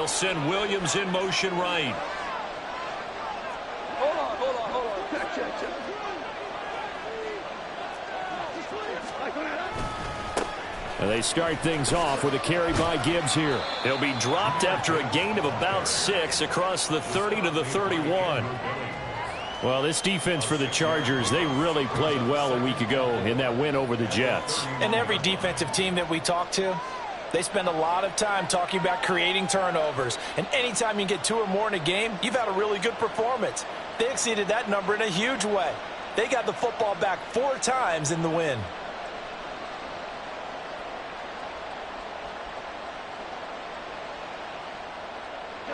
They'll send Williams in motion right. Hold on. Check. And they start things off with a carry by Gibbs here. He'll be dropped after a gain of about 6 across the 30 to the 31. Well, this defense for the Chargers, they really played well a week ago in that win over the Jets. And every defensive team that we talk to, they spend a lot of time talking about creating turnovers. And anytime you get 2 or more in a game, you've had a really good performance. They exceeded that number in a huge way. They got the football back 4 times in the win.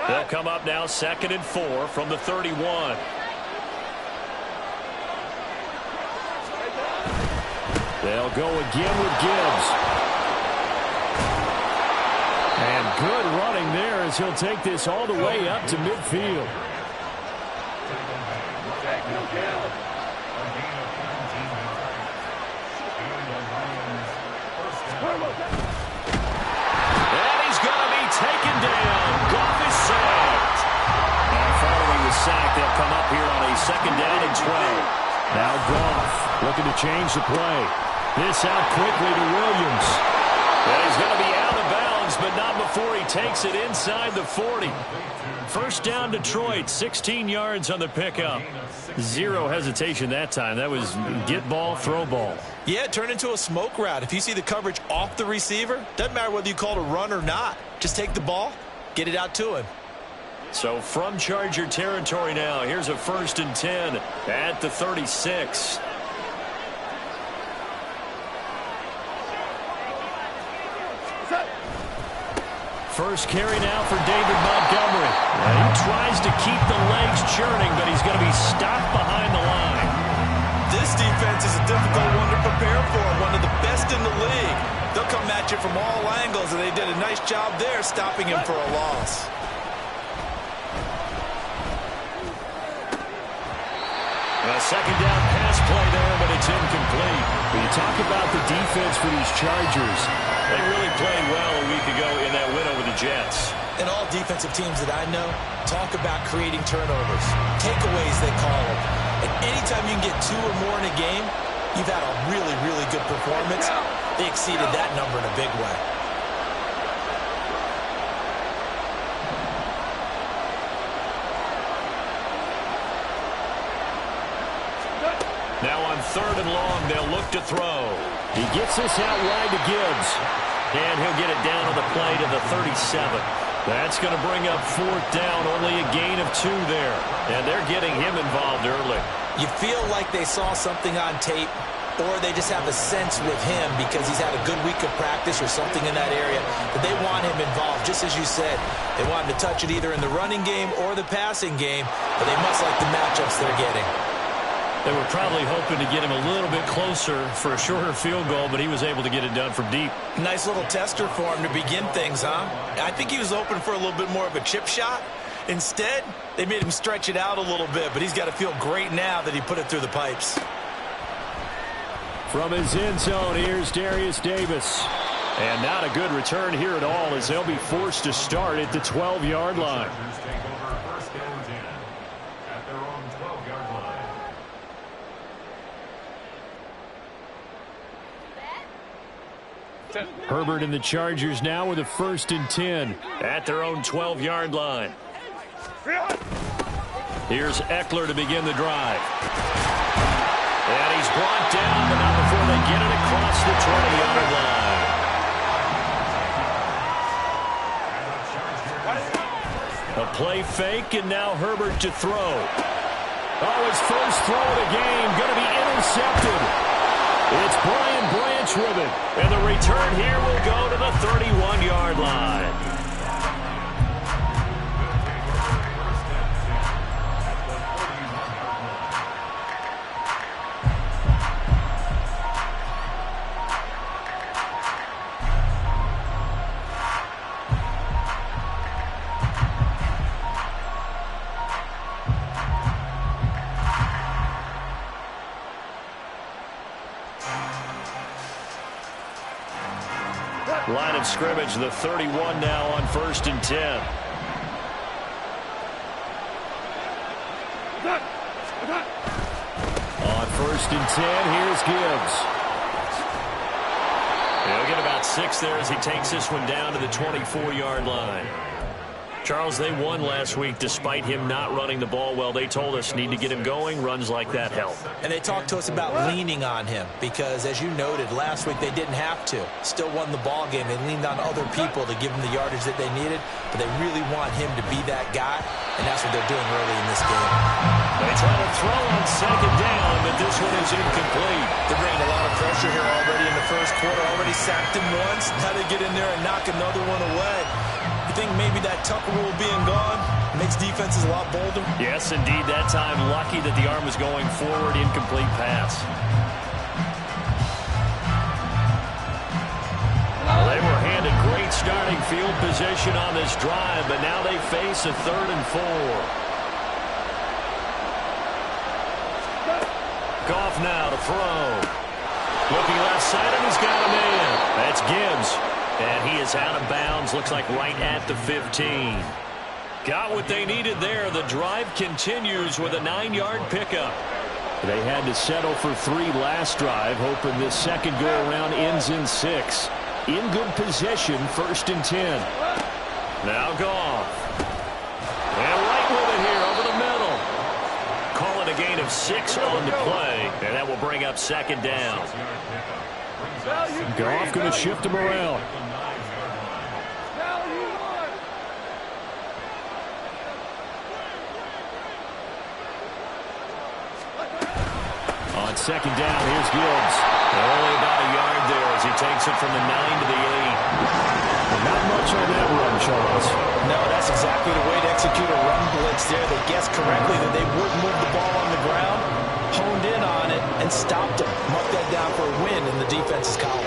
They'll come up now 2nd and 4 from the 31. They'll go again with Gibbs. And good running there as he'll take this all the way up to midfield. And he's going to be taken down. Goff is sacked. And following the sack, they'll come up here on a 2nd down and 12. Now Goff looking to change the play. This out quickly to Williams. And he's going to be out of bounds, but not before he takes it inside the 40. First down Detroit, 16 yards on the pickup. Zero hesitation that time. That was get ball, throw ball. Yeah, it turned into a smoke route. If you see the coverage off the receiver, doesn't matter whether you call it a run or not. Just take the ball, get it out to him. So from Charger territory now, here's a 1st and 10 at the 36. First carry now for David Montgomery. He tries to keep the legs churning, but he's going to be stopped behind the line. This defense is a difficult one to prepare for, one of the best in the league. They'll come at you from all angles, and they did a nice job there stopping him for a loss. A 2nd down pass play there, but it's incomplete. When you talk about the defense for these Chargers, they really played well a week ago in that win over the Jets. And all defensive teams that I know talk about creating turnovers, takeaways they call them. And anytime you can get 2 or more in a game, you've had a really, really good performance. They exceeded that number in a big way. Now on 3rd and long, they'll look to throw. He gets this out wide to Gibbs. And he'll get it down on the play to the 37. That's going to bring up 4th down, only a gain of 2 there. And they're getting him involved early. You feel like they saw something on tape, or they just have a sense with him because he's had a good week of practice or something in that area, that they want him involved, just as you said. They want him to touch it either in the running game or the passing game, but they must like the matchups they're getting. They were probably hoping to get him a little bit closer for a shorter field goal, but he was able to get it done from deep. Nice little tester for him to begin things, huh? I think he was open for a little bit more of a chip shot. Instead, they made him stretch it out a little bit, but he's got to feel great now that he put it through the pipes. From his end zone, here's Darius Davis. And not a good return here at all as they'll be forced to start at the 12-yard line. Herbert and the Chargers now with a 1st and 10 at their own 12-yard line. Here's Eckler to begin the drive. And he's brought down, but not before they get it across the 20-yard line. A play fake, and now Herbert to throw. Oh, his first throw of the game going to be intercepted. It's Brian Branch with it. And the return here will go to the 31-yard line. Line of scrimmage, the 31 now on 1st and 10. On 1st and 10, here's Gibbs. He'll get about 6 there as he takes this one down to the 24-yard line. Charles, they won last week despite him not running the ball well. They told us need to get him going. Runs like that help. And they talked to us about leaning on him because, as you noted, last week they didn't have to. Still won the ball game. They leaned on other people to give them the yardage that they needed, but they really want him to be that guy, and that's what they're doing early in this game. They try to throw on 2nd down, but this one is incomplete. They're bringing a lot of pressure here already in the first quarter. Already sacked him once. Now they get in there and knock another one away. You think maybe that Tucker rule being gone makes defenses a lot bolder? Yes, indeed. That time, lucky that the arm was going forward. Incomplete pass. Well, they were handed great starting field position on this drive, but now they face a 3rd and 4. Goff now to throw. Looking left side, and he's got a man. That's Gibbs. And he is out of bounds, looks like right at the 15. Got what they needed there. The drive continues with a 9-yard pickup. They had to settle for 3 last drive, hoping this second go-around ends in 6. In good position, 1st and 10. Now Goff. And right with it here over the middle. Call it a gain of 6 on the play, and that will bring up 2nd down. Goff going to shift him around. On 2nd down, here's Gibbs. Only about a yard there as he takes it from the 9 to the 8. Not much on that run, Charles. No, that's exactly the way to execute a run blitz there. They guessed correctly that they would move the ball on the ground, honed in on it, and stopped him. Marked that down for a win in the defense's column.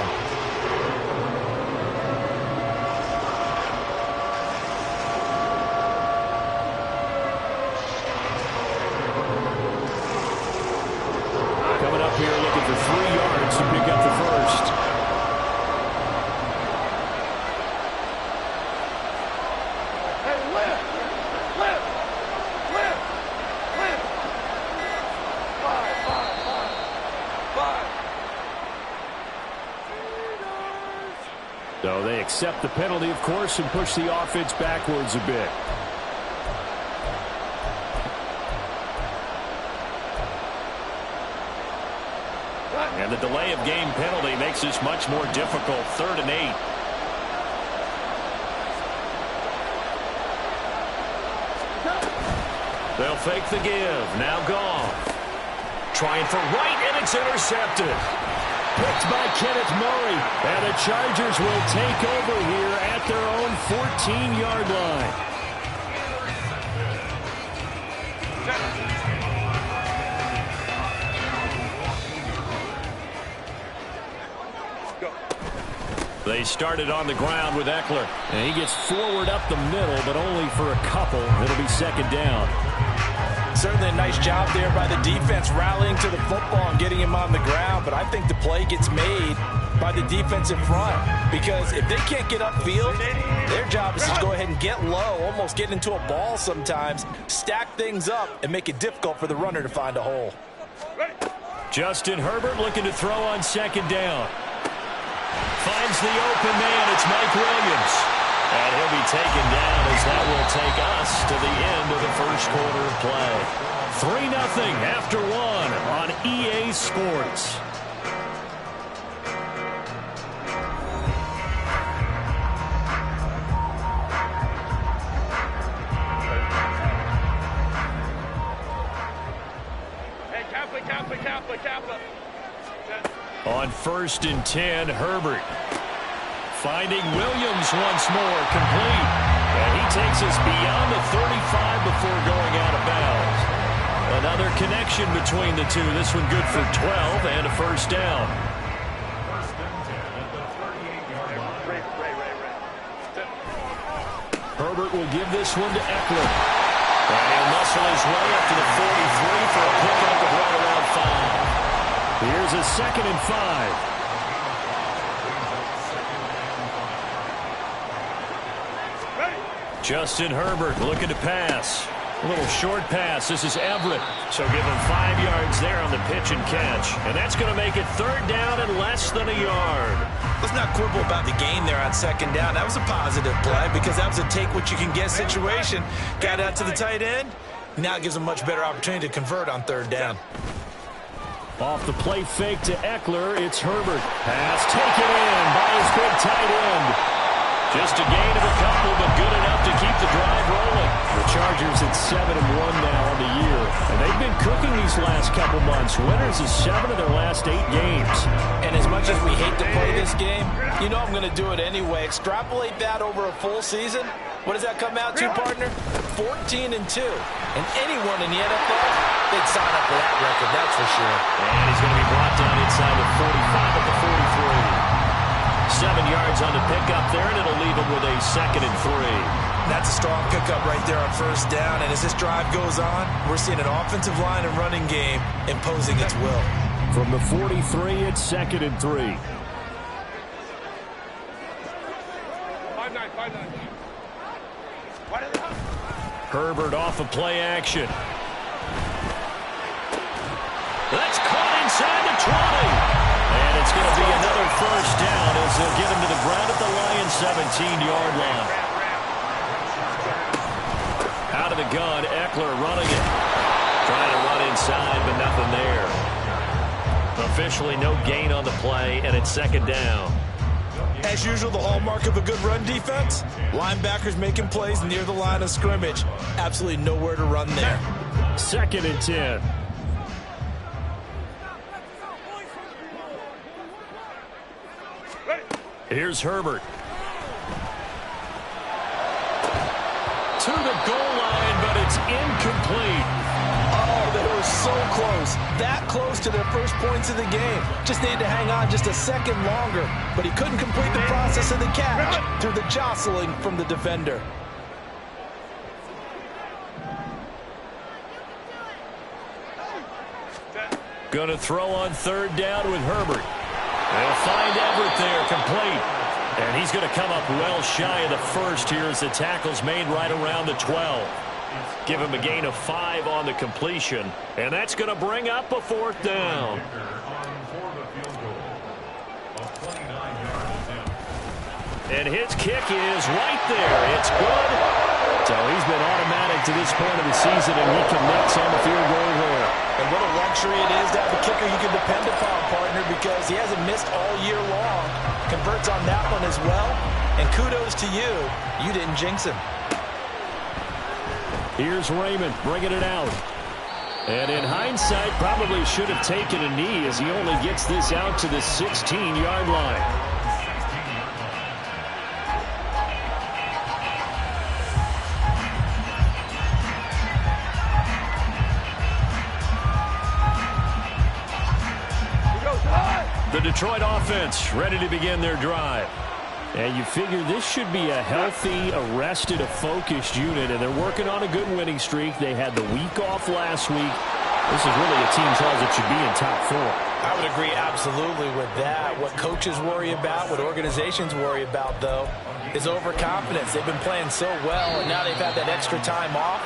Coming up here looking for 3 yards to pick up the 1st. So they accept the penalty, of course, and push the offense backwards a bit. And the delay of game penalty makes this much more difficult. 3rd and 8. They'll fake the give. Now Goff. Trying for right, and it's intercepted. Picked by Kenneth Murray. And the Chargers will take over here at their own 14-yard line. They started on the ground with Eckler. And he gets forward up the middle, but only for a couple. It'll be 2nd down. Certainly a nice job there by the defense rallying to the football and getting him on the ground. But I think the play gets made by the defensive front. Because if they can't get upfield, their job is to go ahead and get low, almost get into a ball sometimes, stack things up, and make it difficult for the runner to find a hole. Justin Herbert looking to throw on 2nd down. Finds the open man. It's Mike Williams. And he'll be taken down as that will take us to the end of the first quarter of play. 3-0 after 1 on EA Sports. Hey, Kappa. On 1st and 10, Herbert. Finding Williams once more, complete. And he takes us beyond the 35 before going out of bounds. Another connection between the two. This one good for 12 and a 1st down. Herbert will give this one to Eckler. And he'll muscle his way up to the 43 for a pickup of right around 5. Here's a 2nd and 5. Justin Herbert looking to pass. A little short pass. This is Everett. So give him 5 yards there on the pitch and catch. And that's going to make it 3rd down and less than a yard. Let's not quibble about the gain there on 2nd down. That was a positive play because that was a take-what-you-can-get situation. Got out to the tight end. Now it gives him a much better opportunity to convert on 3rd down. Off the play fake to Eckler, it's Herbert. Pass taken in by his big tight end. Just a gain of a couple, but good enough to keep the drive rolling. The Chargers at 7-1 now on the year. And they've been cooking these last couple months. Winners of 7 of their last 8 games. And as much as we hate to play this game, you know I'm going to do it anyway. Extrapolate that over a full season. What does that come out to, partner? 14-2. And anyone in the NFL, they'd sign up for that record, that's for sure. And he's going to be brought down inside the 45 at the 43. 7 yards on the pickup there, and it'll leave him with a 2nd and 3. That's a strong pickup right there on 1st down. And as this drive goes on, we're seeing an offensive line and running game imposing its will. From the 43, it's 2nd and 3. 5-9. Herbert off of play action. That's caught inside the 20. And it's going to be another 1st down as they'll get him to the ground at the Lions' 17-yard line. Out of the gun, Eckler running it. Trying to run inside, but nothing there. Officially no gain on the play, and it's 2nd down. As usual, the hallmark of a good run defense, linebackers making plays near the line of scrimmage. Absolutely nowhere to run there. 2nd and 10. Here's Herbert. To the goal line, but it's incomplete. Oh, they were so close. That close to their first points of the game. Just needed to hang on just a second longer. But he couldn't complete the process of the catch through the jostling from the defender. Gonna throw on 3rd down with Herbert. They'll find Everett there, complete. And he's going to come up well shy of the 1st here as the tackle's made right around the 12. Give him a gain of 5 on the completion. And that's going to bring up a 4th down. And his kick is right there. It's good. So he's been automatic to this point of the season, and he connects on the field goal there. And what a luxury it is to have a kicker you can depend upon, partner, because he hasn't missed all year long. Converts on that one as well. And kudos to you. You didn't jinx him. Here's Raymond bringing it out. And in hindsight, probably should have taken a knee as he only gets this out to the 16-yard line. The Detroit offense ready to begin their drive. And you figure this should be a healthy, arrested, a focused unit, and they're working on a good winning streak. They had the week off last week. This is really a team, Charles, that should be in top 4. I would agree absolutely with that. What coaches worry about, what organizations worry about, though, is overconfidence. They've been playing so well, and now they've had that extra time off.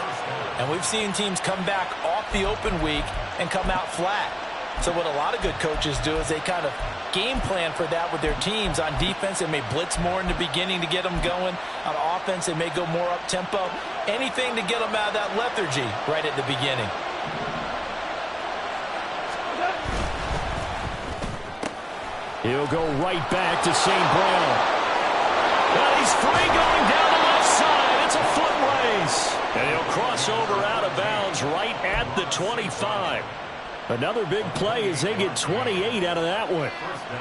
And we've seen teams come back off the open week and come out flat. So what a lot of good coaches do is they kind of game plan for that with their teams. On defense, they may blitz more in the beginning to get them going. On offense, they may go more up-tempo. Anything to get them out of that lethargy right at the beginning. He'll go right back to St. Brown. Well, he's free going down the left side. It's a foot race. And he'll cross over out of bounds right at the 25. Another big play as they get 28 out of that one.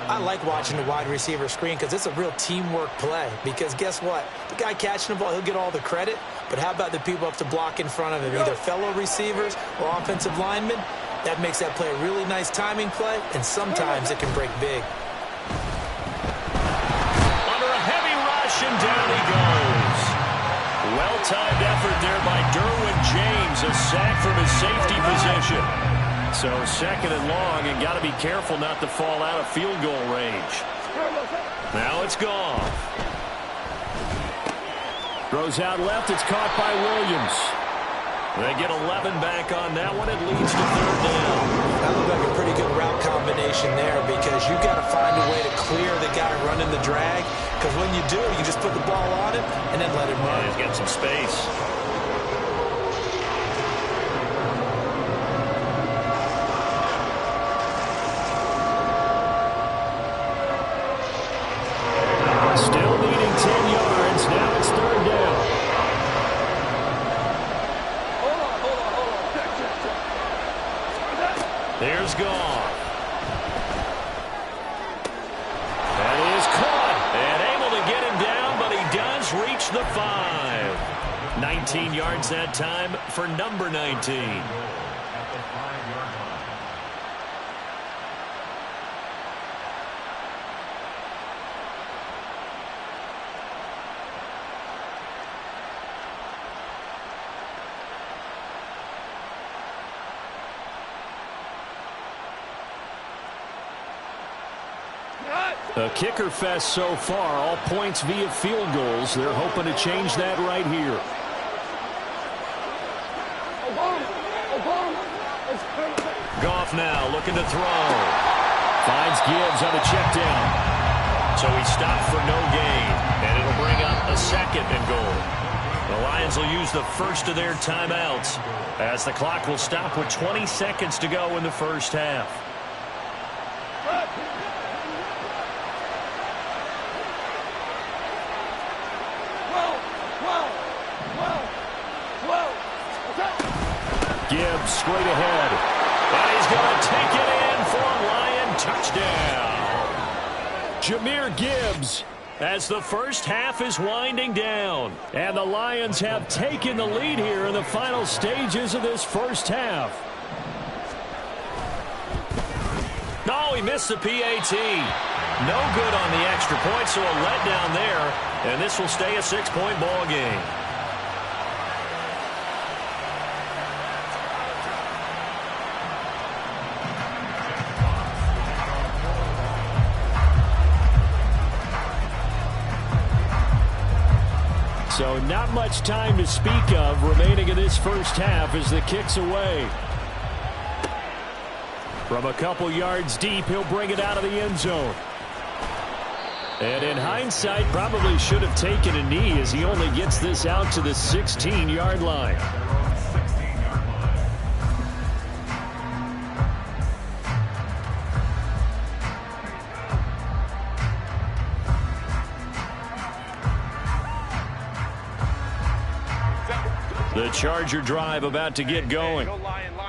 I like watching the wide receiver screen because it's a real teamwork play. Because guess what? The guy catching the ball, he'll get all the credit. But how about the people up to block in front of him? Either fellow receivers or offensive linemen. That makes that play a really nice timing play. And sometimes it can break big. Under a heavy rush, and down he goes. Well-timed effort there by Derwin James. A sack from his safety position. So 2nd and long, and got to be careful not to fall out of field goal range. Now it's gone. Throws out left. It's caught by Williams. They get 11 back on that one. It leads to third down. That looked like a pretty good route combination there because you've got to find a way to clear the guy running the drag, because when you do, you just put the ball on him and then let him run. Yeah, he's got some space. Still needing 10 yards. Now it's third down. Hold on. There's Goff. That is caught. And able to get him down, but he does reach the 5. 19 yards that time for number 19. A kicker fest so far, all points via field goals. They're hoping to change that right here. Goff now looking to throw. Finds Gibbs on the check down. So he stopped for no gain, and it'll bring up a second and goal. The Lions will use the first of their timeouts as the clock will stop with 20 seconds to go in the first half. Gibbs straight ahead. And he's going to take it in for a Lion touchdown. Jahmyr Gibbs as the first half is winding down. And the Lions have taken the lead here in the final stages of this first half. No, he missed the PAT. No good on the extra point, so a letdown there. And this will stay a 6-point ball game. So not much time to speak of remaining in this first half as the kick's away. From a couple yards deep, he'll bring it out of the end zone. And in hindsight, probably should have taken a knee as he only gets this out to the 16-yard line. The Charger drive about to get going.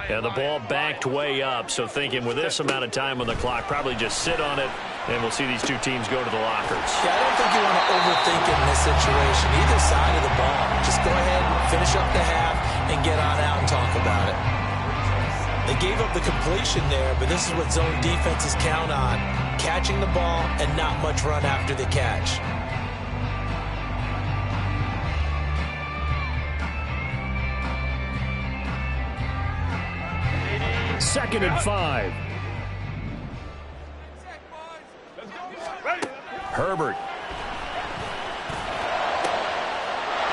And the ball backed way up, so thinking with this amount of time on the clock, probably just sit on it, and we'll see these two teams go to the lockers. Yeah, I don't think you want to overthink it in this situation, either side of the ball. Just go ahead and finish up the half and get on out and talk about it. They gave up the completion there, but this is what zone defenses count on, catching the ball and not much run after the catch. Second and 5. Herbert.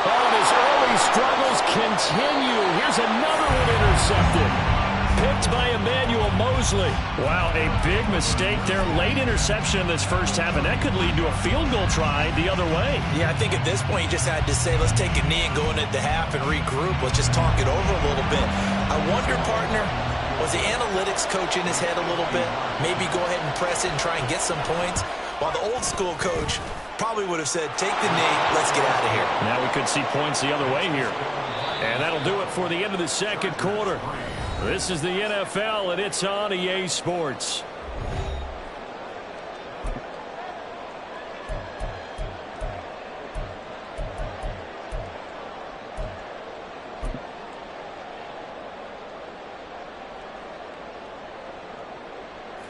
Oh, and his early struggles continue. Here's another one intercepted. Picked by Emmanuel Mosley. Wow, a big mistake there. Late interception in this first half, and that could lead to a field goal try the other way. Yeah, I think at this point you just had to say, let's take a knee and go into the half and regroup. Let's just talk it over a little bit. I wonder, partner, was the analytics coach in his head a little bit? Maybe go ahead and press it and try and get some points? While the old school coach probably would have said, take the knee, let's get out of here. Now we could see points the other way here. And that'll do it for the end of the second quarter. This is the NFL, and it's on EA Sports.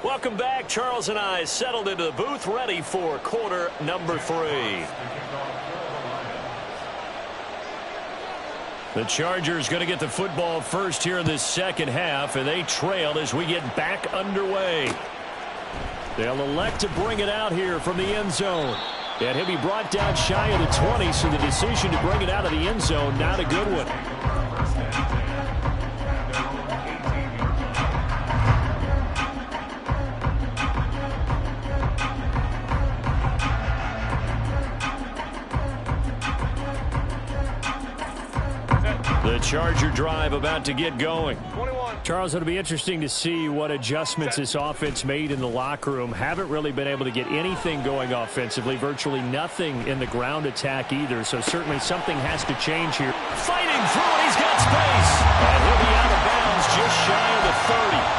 Welcome back. Charles and I settled into the booth, ready for quarter number 3. The Chargers going to get the football first here in this second half, and they trail as we get back underway. They'll elect to bring it out here from the end zone. And he'll be brought down shy of the 20, so the decision to bring it out of the end zone, not a good one. The Charger drive about to get going. 21. Charles, it'll be interesting to see what adjustments this offense made in the locker room. Haven't really been able to get anything going offensively, virtually nothing in the ground attack either, so certainly something has to change here. Fighting through it, he's got space. And he'll be out of bounds just shy of the 30.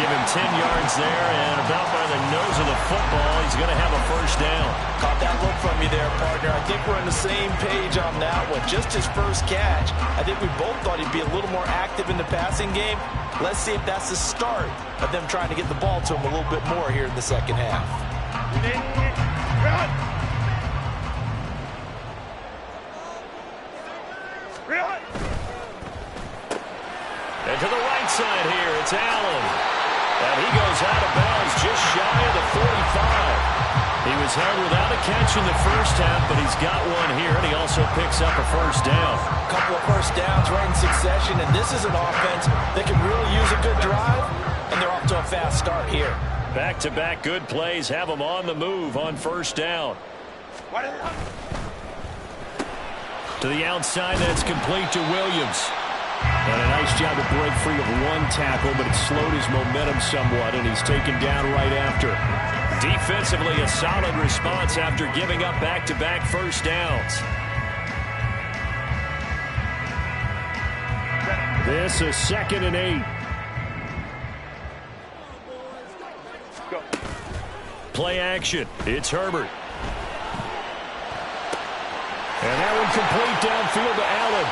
Give him 10 yards there, and about by the nose of the football, he's going to have a first down. Caught that look from you there, partner. I think we're on the same page on that one. Just his first catch. I think we both thought he'd be a little more active in the passing game. Let's see if that's the start of them trying to get the ball to him a little bit more here in the second half. And to the right side here, it's Allen. And he goes out of bounds just shy of the 45. He was held without a catch in the first half, but he's got one here, and he also picks up a first down. A couple of first downs right in succession, and this is an offense that can really use a good drive, and they're off to a fast start here. Back-to-back good plays have them on the move on first down. To the outside, that's complete to Williams. And a nice job to break free of one tackle, but it slowed his momentum somewhat, and he's taken down right after. Defensively, a solid response after giving up back-to-back first downs. This is 2nd and 8. Go. Play action. It's Herbert. And that one complete downfield to Allen.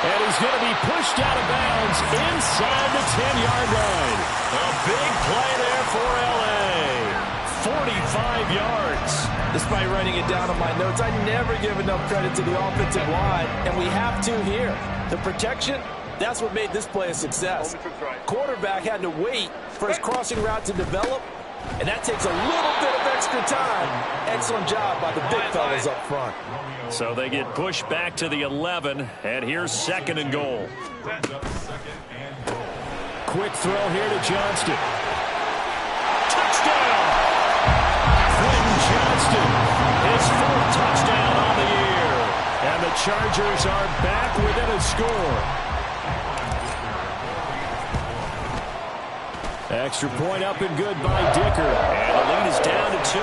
And he's going to be pushed out of bounds inside the 10-yard line. A big play there for L.A. 45 yards. Despite writing it down on my notes, I never give enough credit to the offensive line, and we have to here. The protection, that's what made this play a success. Quarterback had to wait for his crossing route to develop, and that takes a little bit of extra time. Excellent job by the big fellas up front. So they get pushed back to the 11, and here's 2nd and goal. Quick throw here to Johnston. Touchdown! Quentin Johnston, His 4th touchdown on the year. and the Chargers are back within a score. Extra point up and good by Dicker. And the lead is down to 2.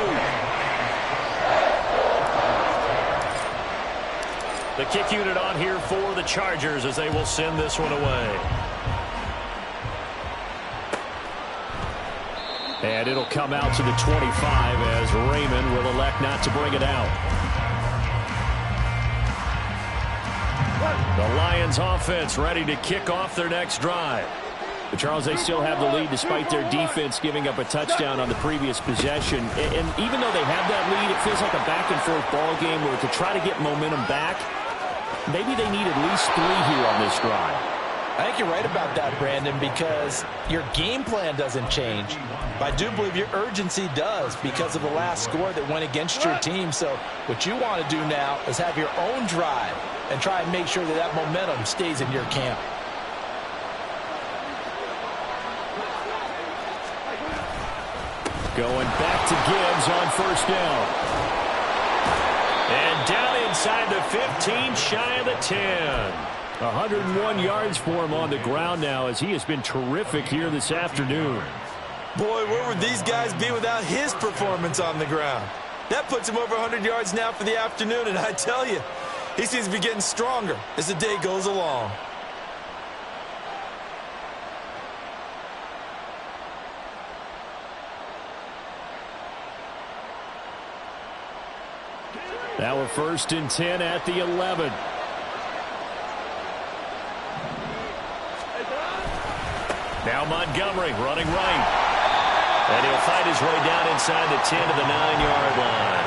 The kick unit on here for the Chargers as they will send this one away. And it'll come out to the 25 as Raymond will elect not to bring it out. The Lions offense ready to kick off their next drive. But Charles, they still have the lead despite their defense giving up a touchdown on the previous possession. And even though they have that lead, it feels like a back-and-forth ball game where to try to get momentum back, maybe they need at least 3 here on this drive. I think you're right about that, Brandon, because your game plan doesn't change. But I do believe your urgency does because of the last score that went against your team. So what you want to do now is have your own drive and try and make sure that that momentum stays in your camp. Going back to Gibbs on first down. And down inside the 15, shy of the 10. 101 yards for him on the ground now as he has been terrific here this afternoon. Boy, where would these guys be without his performance on the ground? That puts him over 100 yards now for the afternoon, and I tell you, he seems to be getting stronger as the day goes along. Now we're 1st and 10 at the 11. Now Montgomery running right. And he'll fight his way down inside the 10 to the 9-yard line.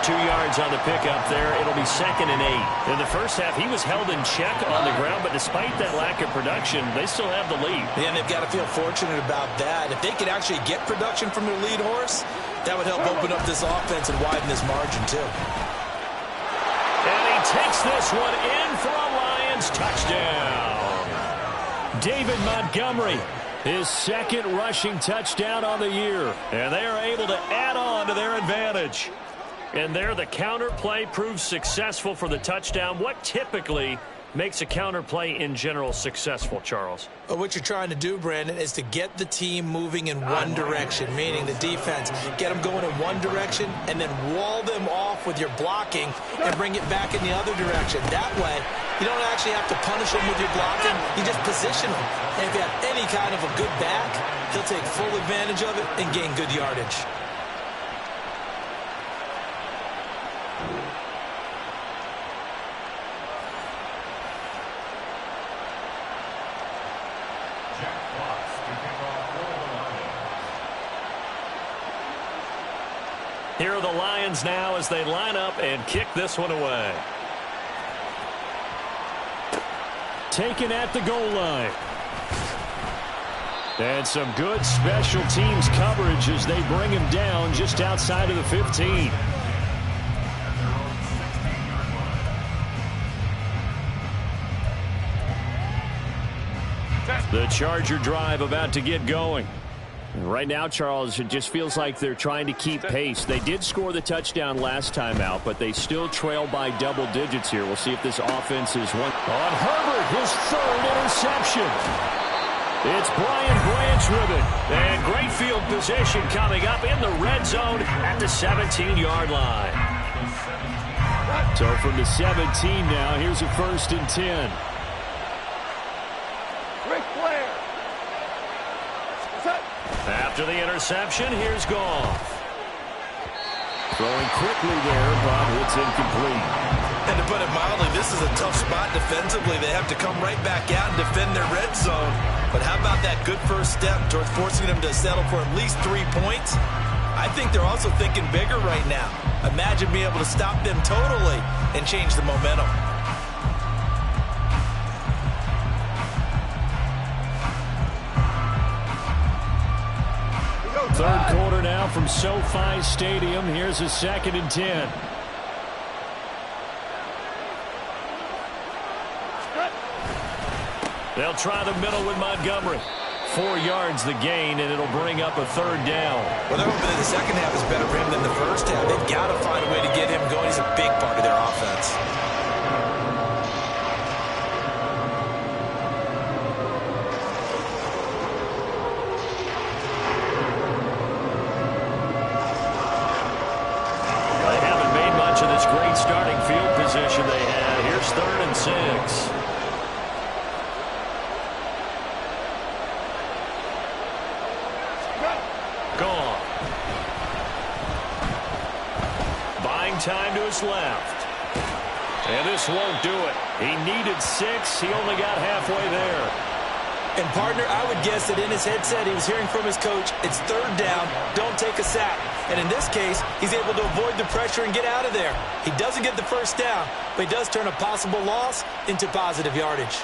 2 yards on the pickup there. It'll be 2nd and 8. In the first half, he was held in check on the ground, but despite that lack of production, they still have the lead. And they've got to feel fortunate about that. If they could actually get production from their lead horse, that would help open up this offense and widen this margin too. And he takes this one in for a Lions touchdown. David Montgomery, his 2nd rushing touchdown on the year. And they are able to add on to their advantage. And there the counter play proves successful for the touchdown. What typically makes a counter play in general successful, Charles? Well, what you're trying to do, Brandon, is to get the team moving in one direction, meaning the defense. Get them going in one direction and then wall them off with your blocking and bring it back in the other direction. That way, you don't actually have to punish them with your blocking. You just position them. And if you have any kind of a good back, he'll take full advantage of it and gain good yardage. Here are the Lions now as they line up and kick this one away. Taken at the goal line. And some good special teams coverage as they bring him down just outside of the 15. The Charger drive about to get going. Right now, Charles, it just feels like they're trying to keep pace. They did score the touchdown last time out, but they still trail by double digits here. We'll see if this offense is one. On Herbert, his third interception. It's Brian Branch ribbon. And great field position coming up in the red zone at the 17-yard line. So from the 17 now, here's a 1st and 10. After the interception, here's Goff. Throwing quickly there, but it's incomplete. And to put it mildly, this is a tough spot defensively. They have to come right back out and defend their red zone. But how about that good first step towards forcing them to settle for at least 3 points? I think they're also thinking bigger right now. Imagine being able to stop them totally and change the momentum. Third quarter now from SoFi Stadium. Here's a 2nd and 10. They'll try the middle with Montgomery. 4 yards the gain, and it'll bring up a 3rd down. Well, they're hoping that the second half is better for him than the first half. They've got to find a way to get him going. He's a big part of their offense. Great starting field position they had. Here's 3rd and 6. Gone. Buying time to his left. And this won't do it. He needed 6. He only got halfway there. And, partner, I would guess that in his headset he was hearing from his coach, it's 3rd down, don't take a sack. And in this case, he's able to avoid the pressure and get out of there. He doesn't get the 1st down, but he does turn a possible loss into positive yardage.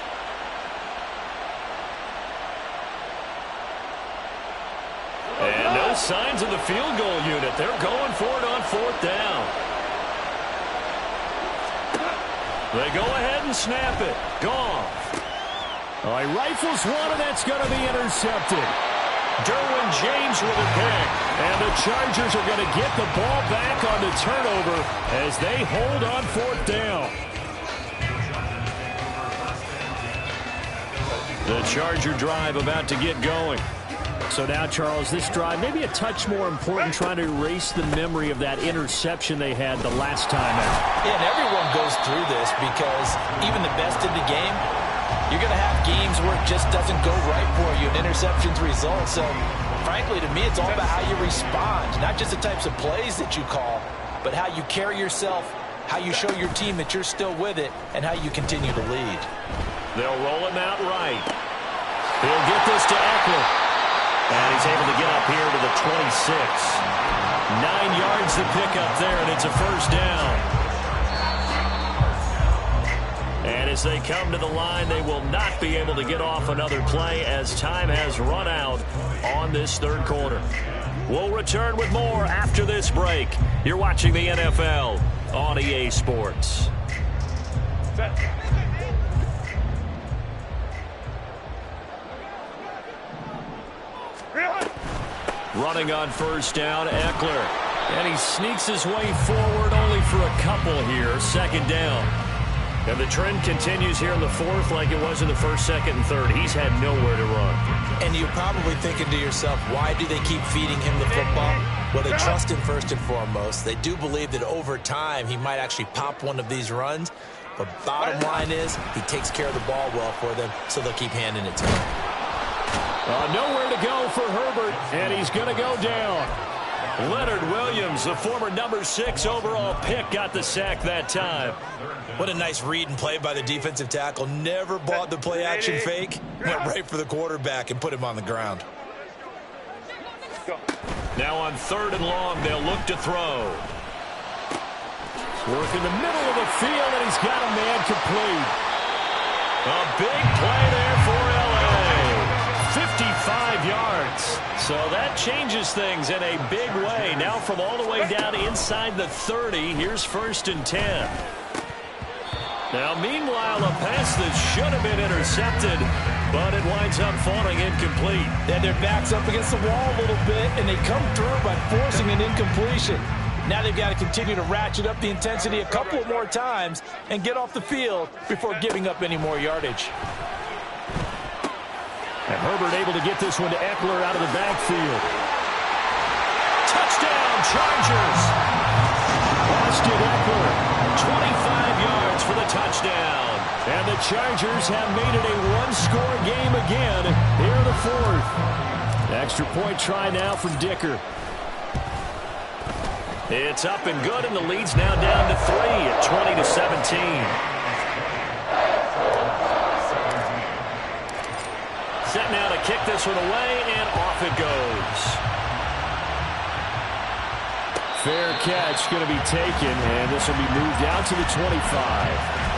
And no signs of the field goal unit. They're going for it on 4th down. They go ahead and snap it. Goff. All right, rifles one, and that's going to be intercepted. Derwin James with a pick. And the Chargers are going to get the ball back on the turnover as they hold on 4th down. The Charger drive about to get going. So now, Charles, this drive maybe a touch more important, trying to erase the memory of that interception they had the last time out. Yeah, and everyone goes through this because even the best in the game, you're going to have games where it just doesn't go right for you, and interceptions result. So, frankly, to me, it's all about how you respond, not just the types of plays that you call, but how you carry yourself, how you show your team that you're still with it, and how you continue to lead. They'll roll him out right. He'll get this to Eckler. And he's able to get up here to the 26. 9 yards to pick up there, and it's a 1st down. And as they come to the line, they will not be able to get off another play as time has run out on this 3rd quarter. We'll return with more after this break. You're watching the NFL on EA Sports. Running on 1st down, Eckler. And he sneaks his way forward only for a couple here. Second down. And the trend continues here in the fourth like it was in the first, second, and third. He's had nowhere to run. And you're probably thinking to yourself, why do they keep feeding him the football? Well, they trust him first and foremost. They do believe that over time he might actually pop one of these runs. But bottom line is he takes care of the ball well for them, so they'll keep handing it to him. Nowhere to go for Herbert, and he's going to go down. Leonard Williams, the former number 6 overall pick, got the sack that time. What a nice read and play by the defensive tackle. Never bought the play-action fake. Went right for the quarterback and put him on the ground. Now on 3rd and long, they'll look to throw. Work in the middle of the field, and he's got a man complete. A big play there for L.A. 55 yards. So that changes things in a big way. Now from all the way down inside the 30, here's 1st and 10. Now, meanwhile, a pass that should have been intercepted, but it winds up falling incomplete. Yeah, their back's up against the wall a little bit, and they come through by forcing an incompletion. Now they've got to continue to ratchet up the intensity a couple more times and get off the field before giving up any more yardage. And Herbert able to get this one to Eckler out of the backfield. Touchdown, Chargers! Austin Eckler, 25 yards for the touchdown. And the Chargers have made it a one-score game again here in the fourth. Extra point try now from Dicker. It's up and good, and the lead's now down to 3 at 20-17. Set now to kick this one away, and off it goes. Fair catch going to be taken, and this will be moved out to the 25.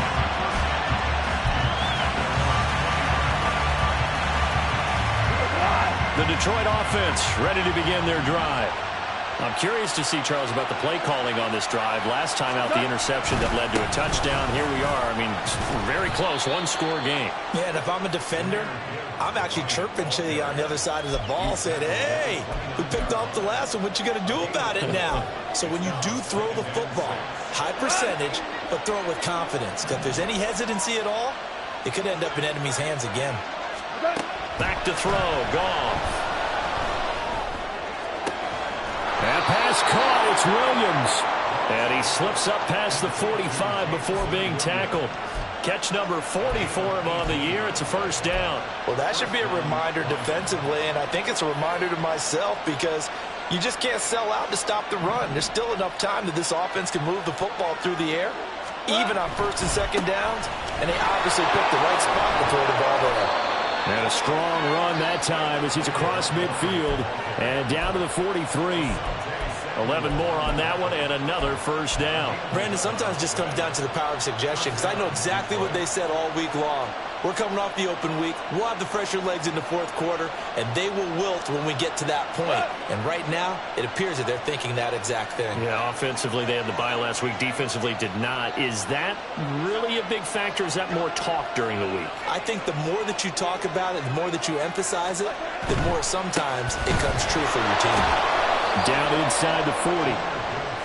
The Detroit offense ready to begin their drive. I'm curious to see, Charles, about the play calling on this drive. Last time out, the interception that led to a touchdown. Here we are. I mean, very close, one-score game. Yeah, and if I'm a defender, I'm actually chirping to you on the other side of the ball, saying, hey, we picked off the last one. What you going to do about it now? So when you do throw the football, high percentage, but throw it with confidence. Because if there's any hesitancy at all, it could end up in enemy's hands again. Back to throw, Goff. And pass caught, it's Williams. And he slips up past the 45 before being tackled. Catch number 40 for him on the year. It's a first down. Well, that should be a reminder defensively, and I think it's a reminder to myself because you just can't sell out to stop the run. There's still enough time that this offense can move the football through the air, even on 1st and 2nd downs, and they obviously picked the right spot to throw the ball there. And a strong run that time as he's across midfield and down to the 43. 11 more on that one and another first down. Brandon, sometimes it just comes down to the power of suggestion because I know exactly what they said all week long. We're coming off the open week. We'll have the fresher legs in the 4th quarter, and they will wilt when we get to that point. And right now, it appears that they're thinking that exact thing. Yeah, offensively, they had the bye last week. Defensively, did not. Is that really a big factor? Is that more talk during the week? I think the more that you talk about it, the more that you emphasize it, the more sometimes it comes true for your team. Down inside the 40.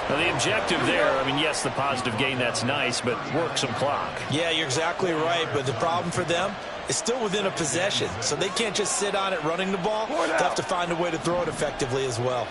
Now, the objective there, I mean, yes, the positive gain, that's nice, but work some clock. Yeah, you're exactly right, but the problem for them is still within a possession, so they can't just sit on it running the ball. They have to find a way to throw it effectively as well.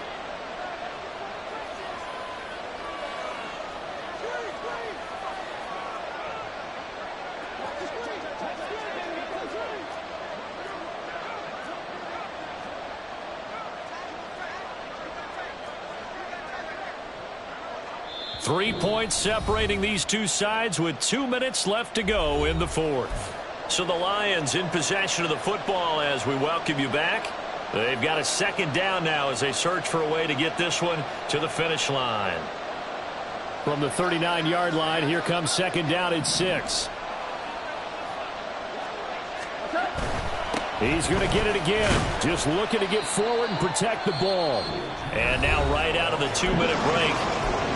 Three points separating these two sides with 2 minutes left to go in the fourth. So the Lions in possession of the football as we welcome you back. They've got a second down now as they search for a way to get this one to the finish line. From the 39-yard line, here comes second down at 6. He's going to get it again. Just looking to get forward and protect the ball. And now right out of the 2-minute break,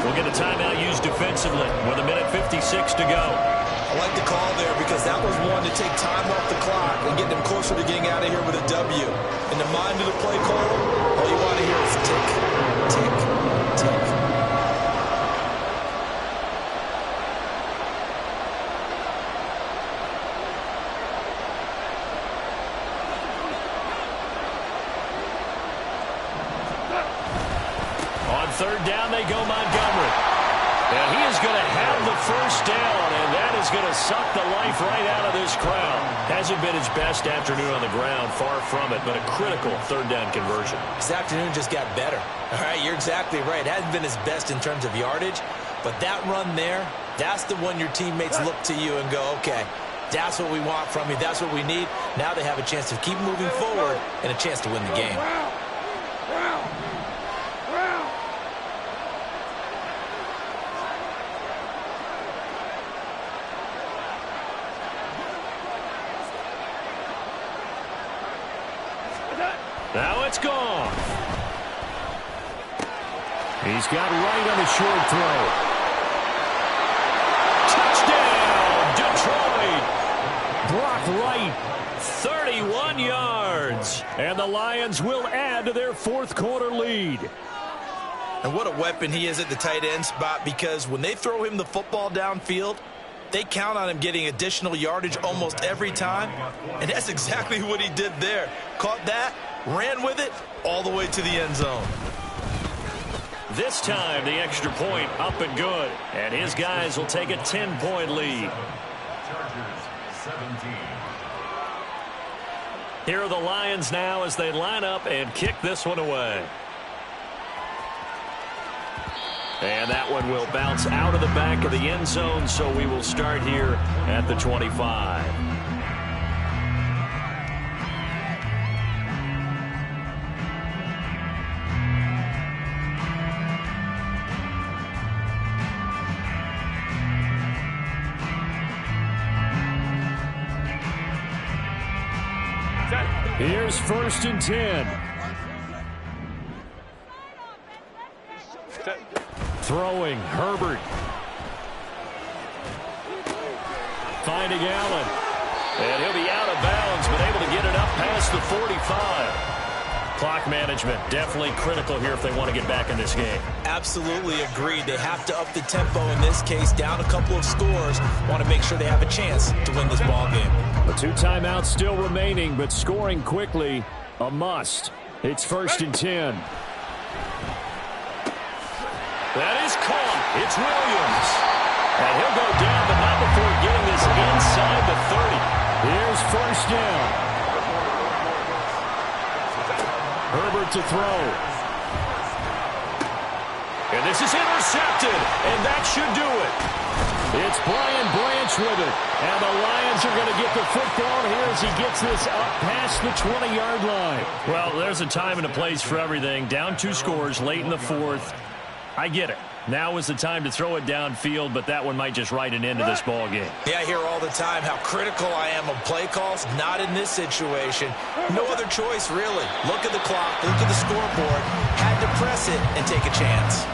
We'll get a timeout used defensively with 1:56 to go. I like the call there because that was one to take time off the clock and get them closer to getting out of here with a W. In the mind of the play caller, all you want to hear is tick, tick, tick. On third down, they go Montgomery. And he is going to have the first down, and that is going to suck the life right out of this crowd. Hasn't been his best afternoon on the ground, far from it, but a critical third down conversion. This afternoon just got better. All right, you're exactly right. It hasn't been his best in terms of yardage, but that run there, that's the one your teammates look to you and go, okay, that's what we want from you. That's what we need. Now they have a chance to keep moving forward and a chance to win the game. Now it's gone. He's got right on the short throw. Touchdown, Detroit. Brock Wright, 31 yards. And the Lions will add to their fourth quarter lead. And what a weapon he is at the tight end spot, because when they throw him the football downfield, they count on him getting additional yardage almost every time. And that's exactly what he did there. Caught that, ran with it all the way to the end zone. This time, the extra point up and good. And his guys will take a 10-point lead. Here are the Lions now as they line up and kick this one away. And that one will bounce out of the back of the end zone, so we will start here at the 25. Here's 1st and 10. Throwing, Herbert. Finding Allen. And he'll be out of bounds, but able to get it up past the 45. Clock management, definitely critical here if they want to get back in this game. Absolutely agreed. They have to up the tempo in this case, down a couple of scores. Want to make sure they have a chance to win this ball game. The 2 timeouts still remaining, but scoring quickly, a must. It's 1st and 10. That is caught. It's Williams. And he'll go down, but not before getting this inside the 30. Here's 1st down. Herbert to throw. And this is intercepted, and that should do it. It's Brian Branch with it. And the Lions are going to get the football here as he gets this up past the 20-yard line. Well, there's a time and a place for everything. Down 2 scores late in the 4th. I get it. Now is the time to throw it downfield, but that one might just write an end to this ball game. Yeah, I hear all the time how critical I am of play calls. Not in this situation. No other choice, really. Look at the clock. Look at the scoreboard. Had to press it and take a chance.